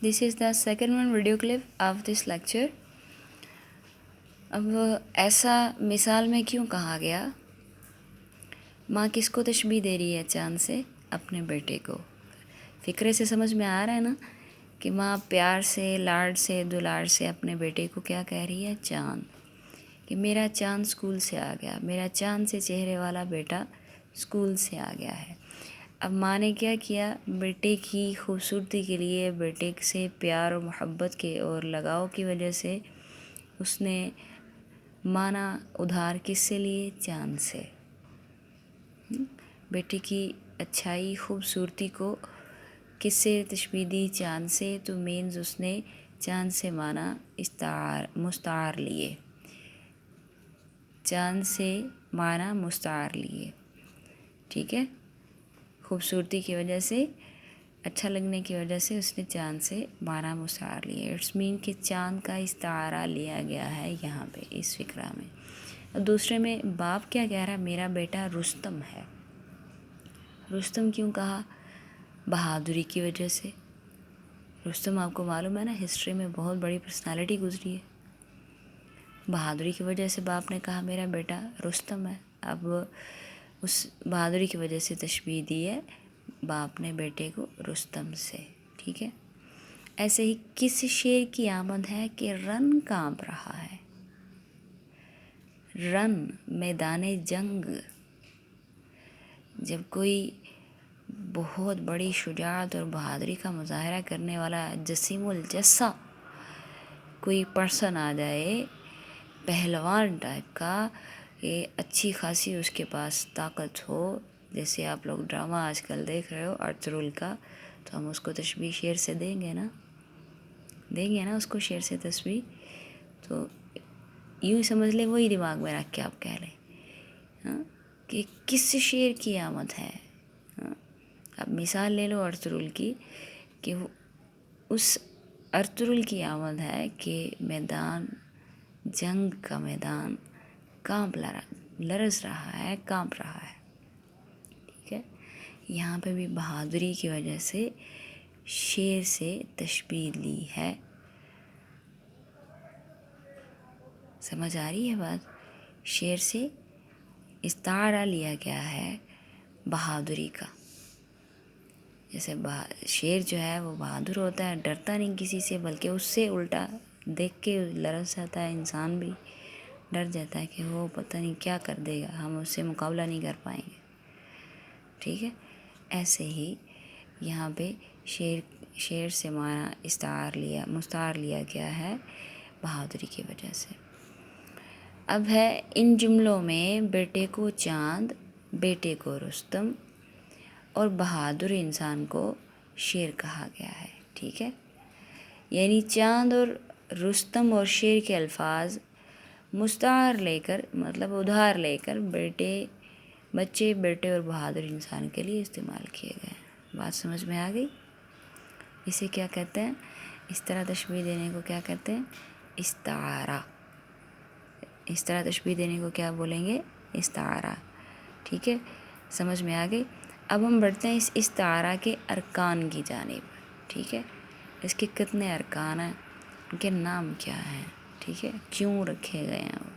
This is the second one video clip of this lecture. अब ऐसा मिसाल में क्यों कहा गया? माँ किसको तशबीह दे रही है चाँद से? अपने बेटे को। फ़िक्रे से समझ में आ रहा है ना कि माँ प्यार से, लाड से, दुलार से अपने बेटे को क्या कह रही है? चाँद। कि मेरा चाँद स्कूल से आ गया, मेरा चाँद से चेहरे वाला बेटा स्कूल से आ गया है। अब माँ ने क्या किया? बेटे की खूबसूरती के लिए, बेटे से प्यार और मोहब्बत के और लगाव की वजह से उसने माना उधार किससे लिए? चाँद से। बेटे की अच्छाई, खूबसूरती को किससे तशबीह दी? चाँद से। तो मीन्स उसने चाँद से माना मुस्तार लिए, चाँद से माना मुस्तार लिए। ठीक है, खूबसूरती की वजह से, अच्छा लगने की वजह से उसने चाँद से माना मुस्तार लिए। इट्स मीन कि चाँद का इस्तारा लिया गया है यहाँ पे इस फिक्रा में। और दूसरे में बाप क्या कह रहा है? मेरा बेटा रुस्तम है। रुस्तम क्यों कहा? बहादुरी की वजह से। रुस्तम आपको मालूम है ना, हिस्ट्री में बहुत बड़ी पर्सनालिटी गुजरी है। बहादुरी की वजह से बाप ने कहा मेरा बेटा रुस्तम है। अब उस बहादुरी की वजह से तशबीह दी है बाप ने बेटे को रुस्तम से। ठीक है, ऐसे ही किस शेर की आमद है कि रन कांप रहा है? रन, मैदाने जंग। जब कोई बहुत बड़ी शुजाअत और बहादुरी का मुजाहरा करने वाला जसीमुल जस्सा कोई पर्सन आ जाए, पहलवान टाइप का, ये अच्छी खासी उसके पास ताकत हो, जैसे आप लोग ड्रामा आजकल देख रहे हो अर्तुगरुल का, तो हम उसको तशबीह शेर से देंगे ना उसको शेर से तशबीह। तो यूँ ही समझ ले, वही दिमाग में रख के आप कह लें, हाँ, कि किस शेर की आमद है। हाँ, अब मिसाल ले लो अर्तुगरुल की, कि उस अर्तुगरुल की आमद है कि मैदान जंग का मैदान कांप लरज़ रहा है, कांप रहा है। ठीक है, यहाँ पे भी बहादुरी की वजह से शेर से तशबीह ली है। समझ आ रही है बात? शेर से इस्तारा लिया गया है बहादुरी का। जैसे शेर जो है वो बहादुर होता है, डरता नहीं किसी से, बल्कि उससे उल्टा देख के लरज़ जाता है। इंसान भी डर जाता है कि वो पता नहीं क्या कर देगा, हम उससे मुकाबला नहीं कर पाएंगे। ठीक है, ऐसे ही यहाँ पे शेर से माना मुस्तार लिया गया है बहादुरी की वजह से। अब है इन जुमलों में बेटे को चाँद, बेटे को रुस्तम और बहादुर इंसान को शेर कहा गया है। ठीक है, यानी चाँद और रुस्तम और शेर के अल्फाज मुस्तार लेकर, मतलब उधार लेकर बच्चे, बेटे और बहादुर इंसान के लिए इस्तेमाल किए गए। बात समझ में आ गई? इसे क्या कहते हैं? इस तरह तशबीह देने को क्या कहते हैं? इस्तारा। इस तरह तशबीह देने को क्या बोलेंगे? इस्तारा। ठीक है, समझ में आ गई? अब हम बढ़ते हैं इस इस्तारा के अरकान की जानिब। ठीक है, इसके कितने अरकान हैं, उनके नाम क्या हैं, ठीक है, क्यों रखे गए हैं